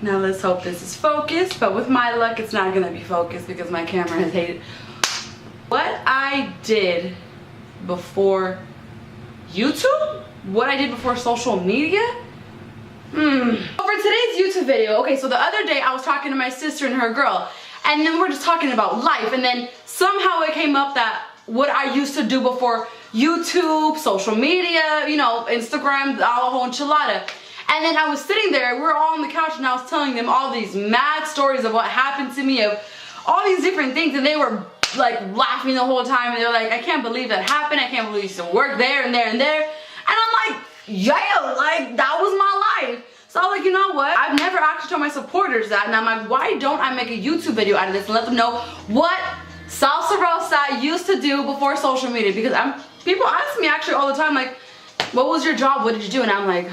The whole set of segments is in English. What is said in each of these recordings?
Now let's hope this is focused, but with my luck it's not gonna be focused because my camera has hated what I did before YouTube? What I did before social media? For today's YouTube video, okay, so the other day I was talking to my sister and her girl, and then we're just talking about life, and then somehow it came up that what I used to do before YouTube, social media, you know, Instagram, the whole enchilada. And then I was sitting there, we were all on the couch, and I was telling them all these mad stories of what happened to me, of all these different things, and they were like laughing the whole time, and they're like, I can't believe that happened, I can't believe you used to work there and there and there. And I'm like, yeah, like that was my life. So I was like, you know what? I've never actually told my supporters that, and I'm like, why don't I make a YouTube video out of this and let them know what Salsa Rosa used to do before social media? Because people ask me actually all the time, like, what was your job? What did you do? And I'm like,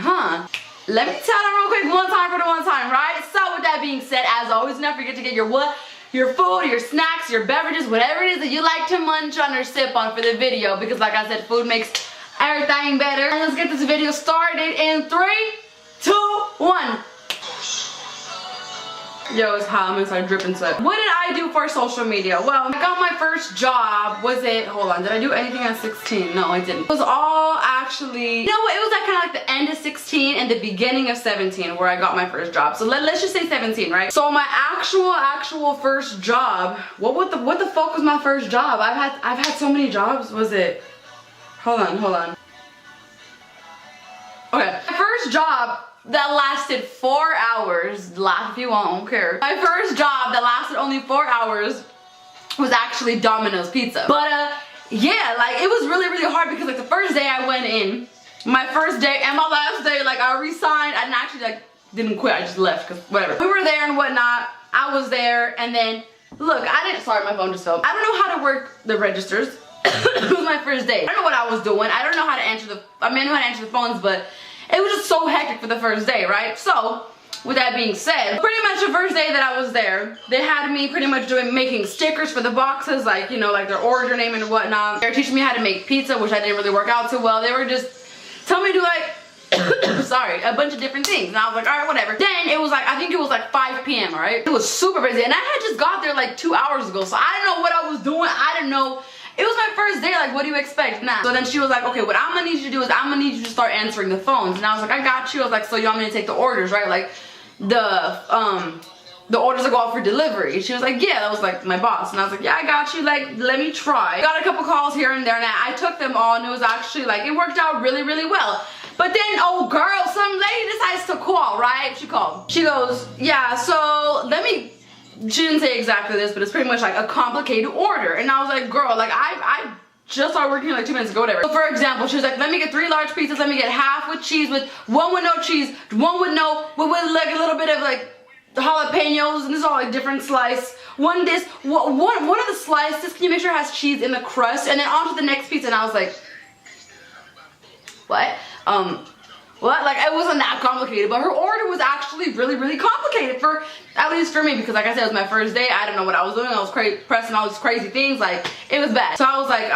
let me tell them real quick, one time for the one time, right? So with that being said, as always, do not forget to get your what? Your food, your snacks, your beverages, whatever it is that you like to munch on or sip on for the video, because like I said, food makes everything better. And let's get this video started in 3, 2, 1. Yo, it's hot. I'm gonna start dripping sweat. What did I do for social media? Well, I got my first job. Hold on, did I do anything at 16? No, I didn't. It was all actually, you know what, it was like kind of like the end of 16 and the beginning of 17 where I got my first job. So let's just say 17, right? So my actual first job, what the fuck was my first job? I've had so many jobs. Was it, hold on. Okay, my first job that lasted 4 hours, laugh if you want, I don't care. My first job that lasted only 4 hours was actually Domino's Pizza. But yeah, like it was really hard because like the first day I went in, my first day and my last day, like I resigned. I didn't quit, I just left because whatever. We were there and whatnot, I was there, and then look, sorry, my phone just fell. I don't know how to work the registers. It was my first day. I don't know what I was doing. I don't know how to answer I knew how to answer the phones, but it was just so hectic for the first day, right? So, with that being said, pretty much the first day that I was there, they had me pretty much making stickers for the boxes, like, you know, like their order name and whatnot. They were teaching me how to make pizza, which I didn't really work out too well. They were just telling me to do like, sorry, a bunch of different things. And I was like, all right, whatever. Then it was like, I think it was like 5 p.m., right? It was super busy. And I had just got there like 2 hours ago, so I didn't know what I was doing. I didn't know. It was my first day, like, what do you expect? Nah. So then she was like, okay, what I'm gonna need you to do is I'm gonna need you to start answering the phones. And I was like, I got you. I was like, so you want me to take the orders, right? Like, the orders that go out for delivery. She was like, yeah, that was like my boss. And I was like, yeah, I got you, like, let me try. Got a couple calls here and there, and I took them all, and it was actually, like, it worked out really well. But then, oh girl, some lady decides to call, right? She called. She goes, yeah, so she didn't say exactly this, but it's pretty much like a complicated order. And I was like, girl, like I just started working here like 2 minutes ago, whatever. So for example, she was like, let me get 3 large pizzas, let me get half with cheese, with 1 with no cheese, 1 with like a little bit of like jalapenos, and this is all like different slice. One of the slices, can you make sure it has cheese in the crust? And then on to the next pizza, and I was like, what? What? Like, it wasn't that complicated, but her order was actually really complicated, at least for me, because like I said, it was my first day. I didn't know what I was doing. I was pressing all these crazy things. Like, it was bad. So I was like,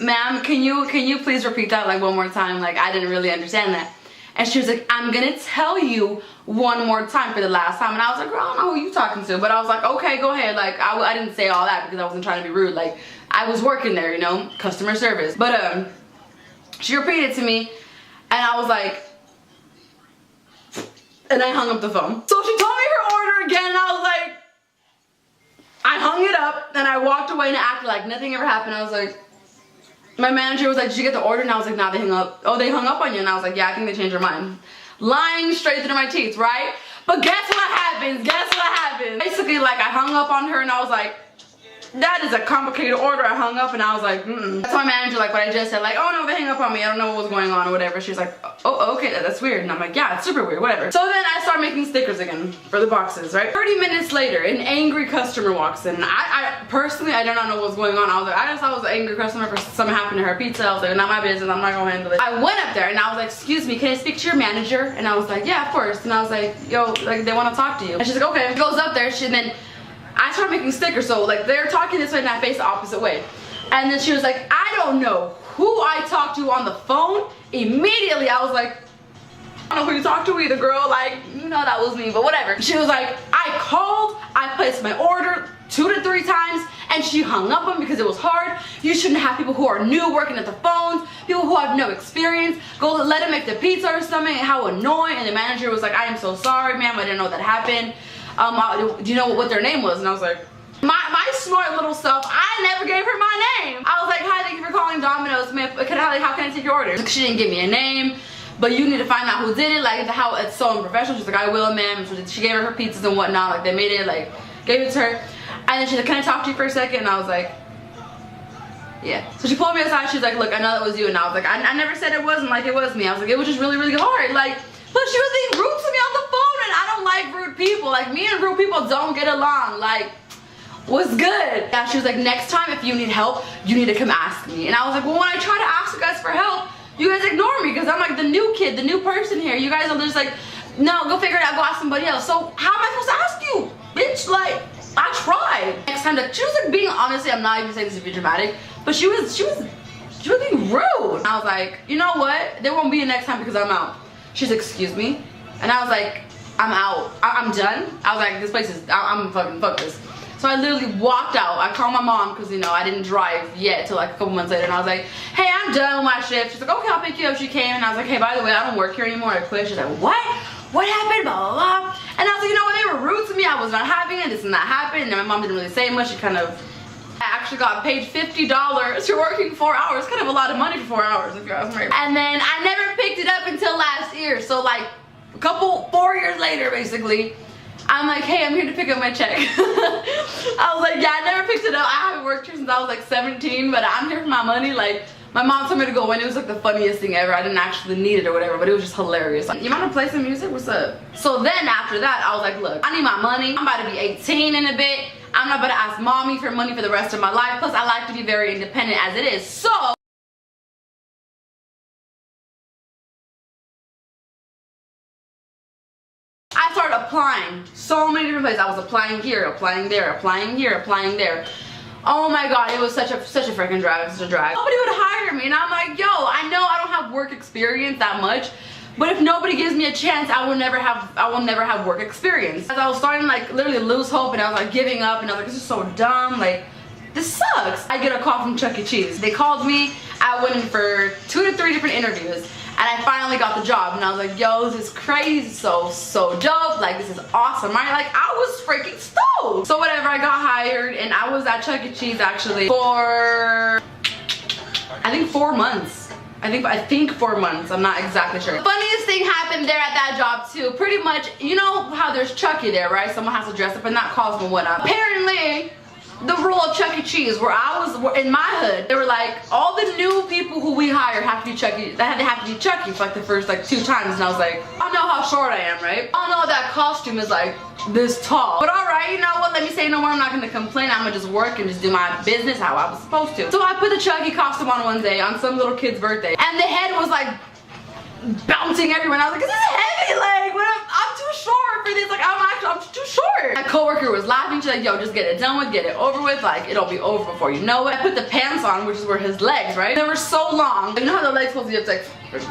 ma'am, can you please repeat that like 1 more time? Like, I didn't really understand that. And she was like, I'm gonna tell you 1 more time for the last time. And I was like, girl, I don't know who you talking to, but I was like, okay, go ahead. Like, I didn't say all that because I wasn't trying to be rude. Like, I was working there, you know, customer service. But she repeated to me, and I was like, and I hung up the phone. So she told me her order again, and I was like, I hung it up, and I walked away and acted like nothing ever happened. I was like, my manager was like, did you get the order? And I was like, nah, they hung up. Oh, they hung up on you? And I was like, yeah, I think they changed their mind. Lying straight through my teeth, right? But guess what happens? Basically, like, I hung up on her, and I was like, that is a complicated order. I hung up, and I was like, That's my manager, like what I just said, like, oh no, they hung up on me, I don't know what was going on or whatever. She's like, oh, okay, that's weird. And I'm like, yeah, it's super weird, whatever. So then I start making stickers again for the boxes, right? 30 minutes later, an angry customer walks in. I personally, I did not know what was going on. I was like, I just thought it was an angry customer for something happened to her pizza. I was like, not my business, I'm not gonna handle it. I went up there, and I was like, excuse me, can I speak to your manager? And I was like, yeah, of course. And I was like, yo, like, they want to talk to you. And she's like, okay. She goes up there, and then I started making stickers, so like they're talking this way and I face the opposite way. And then she was like, I don't know who I talked to on the phone. Immediately I was like, I don't know who you talked to either, girl. Like, you know that was me, but whatever. She was like, I called, I placed my order 2 to 3 times, and she hung up on me because it was hard. You shouldn't have people who are new working at the phones, people who have no experience. Go let them make the pizza or something. How annoying. And the manager was like, I am so sorry, ma'am. I didn't know that happened. Do you know what their name was? And I was like, my smart little self, I never gave her my name. I was like, hi, thank you for calling Domino's. How can I take your order? She didn't give me a name, but you need to find out who did it. Like, how it's so unprofessional. She's like, I will, ma'am. So she gave her pizzas and whatnot. Like, they made it, like, gave it to her. And then she's like, can I talk to you for a second? And I was like, yeah. So she pulled me aside. She's like, look, I know that was you. And I was like, I never said it wasn't, like, it was me. I was like, it was just really, really hard. Like, but she was being rude to me on the phone, and I don't like rude people. Like, me and rude people don't get along. Like, what's good? Yeah, she was like, next time if you need help, you need to come ask me. And I was like, well, when I try to ask you guys for help, you guys ignore me because I'm like the new kid, the new person here. You guys are just like, no, go figure it out, go ask somebody else. So how am I supposed to ask you? Bitch, like, I tried. Next time, like, she was like being, honestly, I'm not even saying this to be dramatic, but she was being rude. And I was like, you know what? There won't be a next time because I'm out. She's like, excuse me? And I was like, I'm out. I'm done. I was like, this place is, I'm fucking, fuck this. So I literally walked out. I called my mom because, you know, I didn't drive yet till like a couple months later. And I was like, hey, I'm done with my shift. She's like, okay, I'll pick you up. She came and I was like, hey, by the way, I don't work here anymore. I quit. She's like, what? What happened? Blah, blah, blah. And I was like, you know what? They were rude to me. I was not having it. This and that happened. And my mom didn't really say much. She kind of, I actually got paid $50 for working 4 hours. Kind of a lot of money for 4 hours, if you ask me. And then I never picked it up until last year. So like a couple, 4 years later, basically, I'm like, hey, I'm here to pick up my check. I was like, yeah, I never picked it up. I haven't worked here since I was like 17, but I'm here for my money. Like, my mom told me to go and it was like the funniest thing ever. I didn't actually need it or whatever, but it was just hilarious. Like, you want to play some music? What's up? So then after that, I was like, look, I need my money. I'm about to be 18 in a bit. I'm not about to ask mommy for money for the rest of my life. Plus, I like to be very independent as it is. So I started applying so many different places. I was applying here, applying there, applying here, applying there. Oh my god, it was such a freaking drag, such a drag. Nobody would hire me, and I'm like, yo, I know I don't have work experience that much, but if nobody gives me a chance, I will never have work experience. As I was starting like literally lose hope, and I was like giving up, and I was like, this is so dumb, like this sucks. I get a call from Chuck E. Cheese. They called me. I went in for 2 to 3 different interviews, and I finally got the job. And I was like, yo, this is crazy, so dope. Like, this is awesome, right? Like, I was freaking stoked. So whatever, I got hired, and I was at Chuck E. Cheese actually for, I think 4 months. I think 4 months. I'm not exactly sure. The funniest thing happened there at that job too. Pretty much, you know how there's Chucky there, right? Someone has to dress up in that costume and whatnot. Apparently, the rule of Chuck E. Cheese, where I was in my hood, they were like, all the new people who we hire have to be Chucky. They have to be Chucky for like the first like 2 times, and I was like, I don't know how short I am, right? I don't know that costume is like this tall, but all right, you know what? Let me say no more. I'm not gonna complain. I'm gonna just work and just do my business how I was supposed to. So I put the Chucky costume on one day on some little kid's birthday, and the head was like bouncing everywhere. And I was like, this is heavy. Like, I'm too short for this. Like, I'm too short. My coworker was laughing. She's like, yo, just get it done with, get it over with. Like, it'll be over before you know it. I put the pants on, which is where his legs, right? They were so long. You know how the legs supposed to be like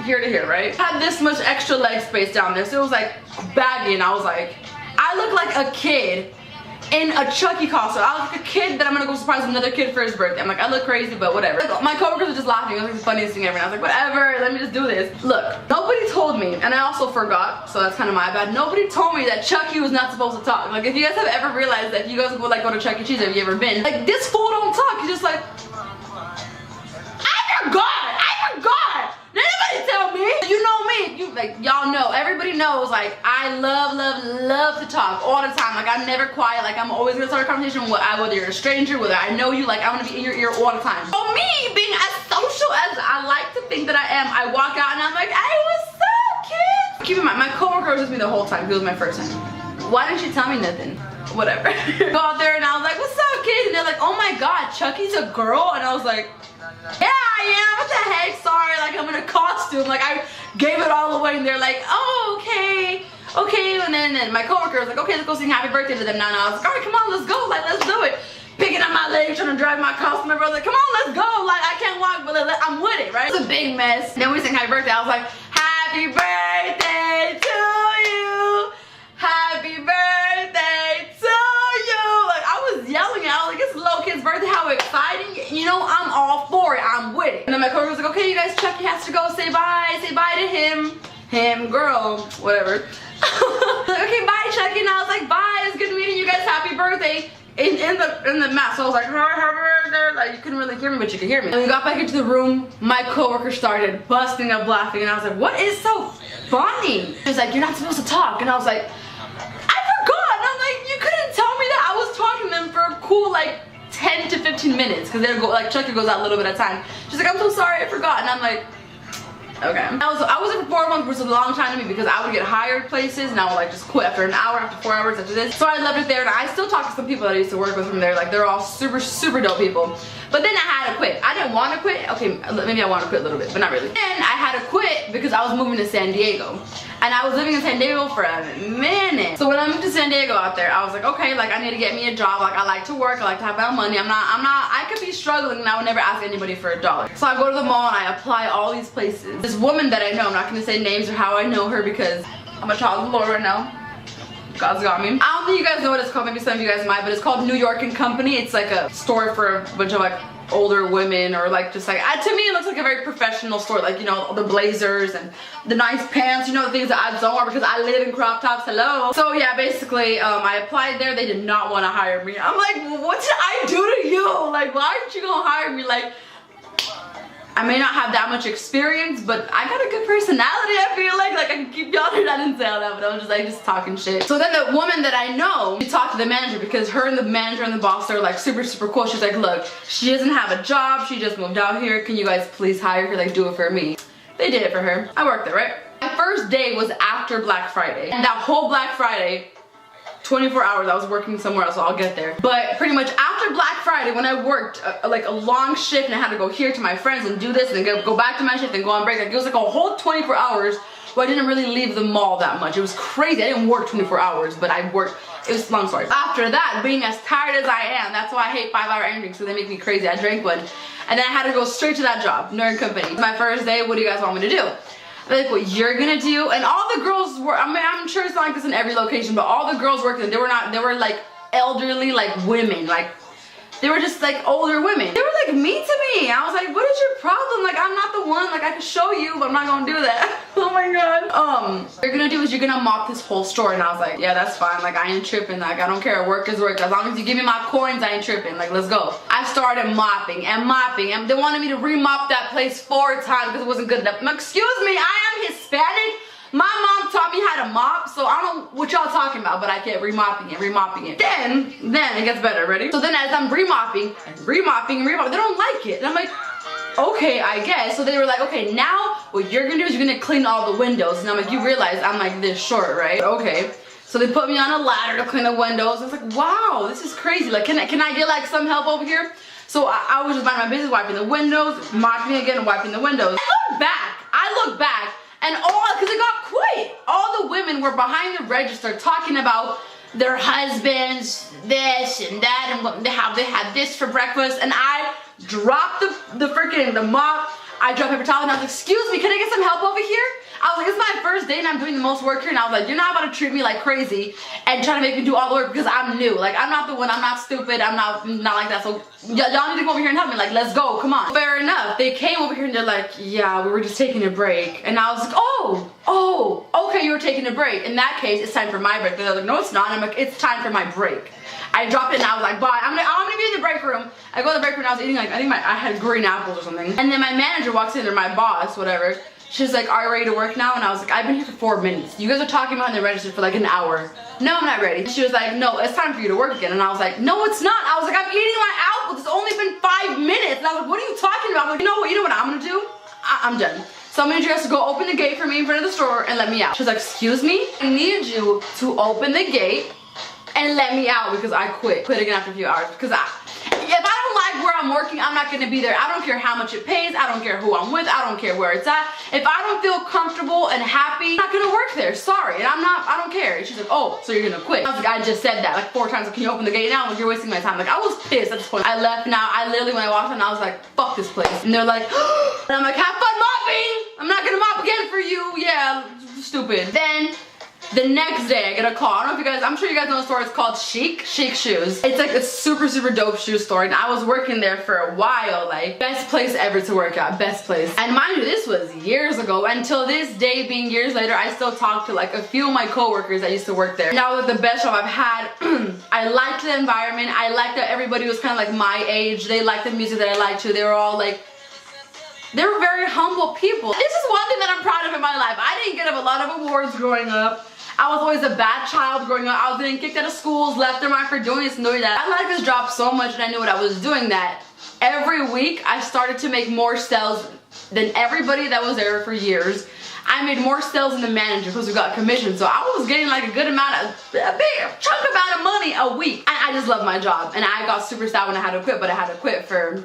here to here, right? I had this much extra leg space down there, so it was like baggy, and I was like, I look like a kid in a Chucky costume. I look like a kid that I'm gonna go surprise another kid for his birthday. I'm like, I look crazy, but whatever. Like, my coworkers were just laughing. It was like the funniest thing ever. And I was like, whatever, let me just do this. Look, nobody told me, and I also forgot, so that's kind of my bad. Nobody told me that Chucky was not supposed to talk. Like, if you guys have ever realized that, if you guys would like go to Chuck E. Cheese, have you ever been? Like, this fool don't talk. He's just like, I forgot. Did anybody tell me? You know me. You like, y'all know. Everybody knows. Like, I love to talk all the time. Like, I'm never quiet. Like, I'm always gonna start a conversation. Whether you're a stranger, whether I know you. Like, I'm gonna be in your ear all the time. So me being as social as I like to think that I am, I walk out and I'm like, hey, what's up, kid? Keep in mind, my coworker was with me the whole time. He was my first time. Why didn't you tell me nothing? Whatever. Go out there and I was like, what's up, kid? And they're like, oh my god, Chucky's a girl? And I was like, yeah, I am. What the heck? Sorry, like, I'm in a costume. Like, I gave it all away, and they're like, oh, okay. And then my coworker was like, okay, let's go sing happy birthday to them now. And I was like, all right, come on, let's go. Like, let's do it. Picking up my legs, trying to drive my costume. My brother's like, come on, let's go. Like, I can't walk, but I'm with it, right? It's a big mess. And then we sang happy birthday. I was like, happy birthday birthday to you. Like, I was yelling out, like, it's little kid's birthday, how exciting. You know, I'm all for it, I'm with it. And then my coworker was like, okay, you guys, Chucky has to go, say bye to him, girl, whatever. Like, okay, bye, Chucky. And I was like, bye, it's good meeting you guys, happy birthday. In the mask, so I was like, happy birthday. Like, you couldn't really hear me, but you could hear me. And we got back into the room, my coworker started busting up laughing, and I was like, what is so funny? He was like, you're not supposed to talk. And I was like, I forgot. And I'm like, you couldn't tell me that. I was talking to them for a cool like 10 to 15 minutes, because they'll go, like, Chucky goes out a little bit at a time. She's like, I'm so sorry, I forgot. And I'm like, okay. I was there for 4 months, which was a long time to me, because I would get hired places and I would like just quit after an hour, after 4 hours, after this. So I left it there, and I still talk to some people that I used to work with from there. Like, they're all super, super dope people. But then I had to quit. I didn't want to quit. Okay, maybe I want to quit a little bit, but not really. Then I had to quit because I was moving to San Diego. And I was living in San Diego for a minute. So when I moved to San Diego out there, I was like, okay, like, I need to get me a job. Like, I like to work, I like to have my own money. I could be struggling and I would never ask anybody for $1. So I go to the mall and I apply all these places. This woman that I know, I'm not gonna say names or how I know her, because I'm a child of the Lord right now. God's got me. I don't think you guys know what it's called, maybe some of you guys might, but it's called New York and Company. It's like a store for a bunch of like older women, or like just like, to me it looks like a very professional store, like, you know, the blazers and the nice pants, you know, the things that I don't wear because I live in crop tops, hello. So yeah, basically I applied there. They did not want to hire me. I'm like, what did I do to you? Like, why aren't you gonna hire me? Like, I may not have that much experience, but I got a good personality, I feel like I can keep y'all there. I didn't say all that, but I was just like, just talking shit. So then the woman that I know, she talked to the manager, because her and the manager and the boss are like super, super cool. She's like, look, she doesn't have a job, she just moved out here, can you guys please hire her, like, do it for me? They did it for her. I worked there, right? My first day was after Black Friday, and that whole Black Friday, 24 hours I was working somewhere else, so I'll get there. But pretty much after Black Friday, when I worked like a long shift and I had to go here to my friends and do this and then go back to my shift and go on break, like, it was like a whole 24 hours where I didn't really leave the mall that much. It was crazy. I didn't work 24 hours, but I worked. It was a long story. After that, being as tired as I am, that's why I hate 5-hour endings, so they make me crazy. I drank one, and then I had to go straight to that job, Nerd Company. My first day, what do you guys want me to do? Like, what you're gonna do? And all the girls were, I mean, I'm sure it's not like this in every location, but all the girls working, they were like elderly, like women, like they were just like older women. They were like mean to me. I was like, what is your problem? Like, I'm not the one, like I could show you, but I'm not gonna do that. Oh my god. What you're gonna do is you're gonna mop this whole store. And I was like, yeah, that's fine. Like, I ain't tripping. Like, I don't care. Work is work. As long as you give me my coins, I ain't tripping. Like, let's go. I started mopping and mopping, and they wanted me to remop that place 4 times because it wasn't good enough. Excuse me, I am Hispanic. My mom taught me how to mop, so I don't know what y'all talking about, but I kept remopping it. Then it gets better, ready? So then as I'm remopping, they don't like it. And I'm like, okay, I guess. So they were like, okay, now what you're gonna do is you're gonna clean all the windows. And I'm like, you realize I'm like this short, right? Okay. So they put me on a ladder to clean the windows. I was like, wow, this is crazy. Like, can I get like some help over here? So I was just minding my business, wiping the windows, mopping again, and wiping the windows. I look back, and because it got quiet. All the women were behind the register talking about their husbands, this and that, and how they had this for breakfast. And I dropped the mop. I dropped paper towel, and I was like, excuse me, can I get some help over here? I was like, it's my first day and I'm doing the most work here. And I was like, you're not about to treat me like crazy and try to make me do all the work because I'm new. Like, I'm not the one, I'm not stupid, I'm not like that. So y'all need to go over here and help me. Like, let's go, come on. Fair enough. They came over here and they're like, yeah, we were just taking a break. And I was like, oh, okay, you were taking a break. In that case, it's time for my break. They're like, no, it's not. And I'm like, it's time for my break. I dropped it and I was like, bye. I'm gonna be in the break room. I go to the break room and I was eating like, I had green apples or something. And then my manager walks in, or my boss, whatever. She's like, are you ready to work now? And I was like, I've been here for 4 minutes. You guys are talking behind the register for like an hour. No, I'm not ready. She was like, no, it's time for you to work again. And I was like, no, it's not. I was like, I'm eating my apples. It's only been 5 minutes. And I was like, what are you talking about? I'm like, you know what I'm gonna do? I'm done. So I'm gonna need you guys to go open the gate for me in front of the store and let me out. She was like, excuse me? I need you to open the gate and let me out because I quit. Quit again after a few hours because if I don't like where I'm working, I'm not gonna be there. I don't care how much it pays. I don't care who I'm with. I don't care where it's at. If I don't feel comfortable and happy, I'm not gonna work there. Sorry. And I don't care. And she's like, oh, so you're gonna quit. I was like, I just said that like 4 times. Like, can you open the gate now? Like, you're wasting my time. Like, I was pissed at this point. I left now. I literally, when I walked in, I was like, fuck this place. And they're like, and I'm like, have fun mopping. I'm not gonna mop again for you. Yeah, stupid. Then The next day I get a call. I don't know if you guys, I'm sure you guys know the store. It's called Chic Shoes. It's like a super dope shoe store, and I was working there for a while. Like, best place ever to work at, best place. And mind you, this was years ago. Until this day, being years later, I still talk to like a few of my coworkers that used to work there. And that was like the best job I've had. I liked the environment. I liked that everybody was kind of like my age. They liked the music that I liked too. They were all like, they were very humble people. This is one thing that I'm proud of in my life. I didn't get a lot of awards growing up. I was always a bad child growing up. I was getting kicked out of schools left and right for doing this and doing that. I liked this job so much, and I knew what I was doing, that every week I started to make more sales than everybody that was there for years. I made more sales than the manager because we got commission. So I was getting like a good amount of, a big chunk amount of money a week. And I just loved my job. And I got super sad when I had to quit, but I had to quit for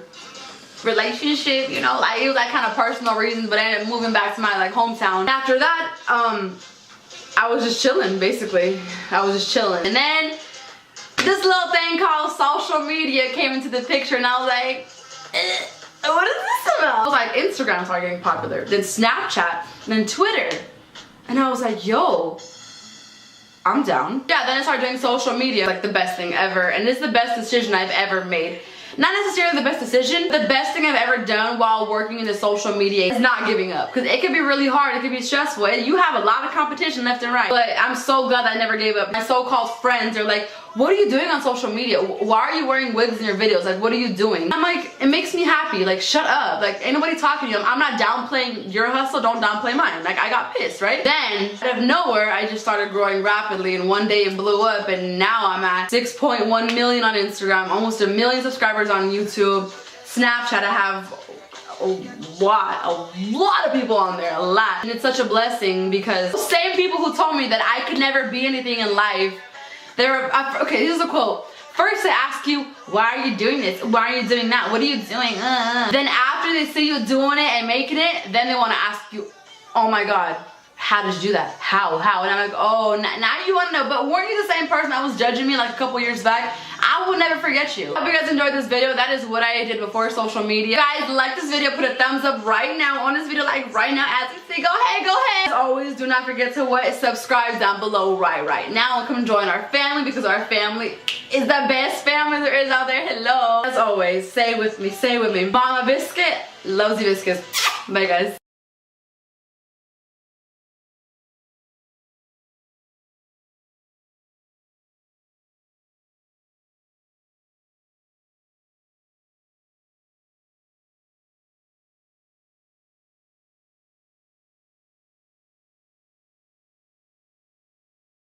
relationship, you know, like it was like kind of personal reasons, but I ended up moving back to my like hometown. After that, I was just chilling, basically. I was just chilling. And then this little thing called social media came into the picture, and I was like, what is this about? I was like, Instagram started getting popular, then Snapchat, then Twitter. And I was like, yo, I'm down. Yeah, then I started doing social media, like the best thing ever. And it's the best decision I've ever made. Not necessarily the best decision. The best thing I've ever done while working in the social media is not giving up. Because it can be really hard. It can be stressful. You have a lot of competition left and right. But I'm so glad that I never gave up. My so-called friends are like, what are you doing on social media? Why are you wearing wigs in your videos? Like, what are you doing? I'm like, it makes me happy. Like, shut up. Like, ain't nobody talking to you. I'm not downplaying your hustle. Don't downplay mine. Like, I got pissed, right? Then, out of nowhere, I just started growing rapidly. And one day it blew up. And now I'm at 6.1 million on Instagram. Almost 1 million subscribers on YouTube. Snapchat, I have a lot of people on there. A lot. And it's such a blessing because the same people who told me that I could never be anything in life, okay, this is a quote. First they ask you, why are you doing this? Why are you doing that? What are you doing? Then after they see you doing it and making it, then they want to ask you, oh my God, how did you do that? How? And I'm like, oh, now you want to know. But weren't you the same person that was judging me like a couple years back? I will never forget you. I hope you guys enjoyed this video. That is what I did before social media. Guys, like this video, put a thumbs up right now on this video, like right now as you see. Go ahead. As always, do not forget to subscribe down below right now, and come join our family, because our family is the best family there is out there. Hello. As always, say with me, Mama Biscuit loves you biscuits. Bye guys.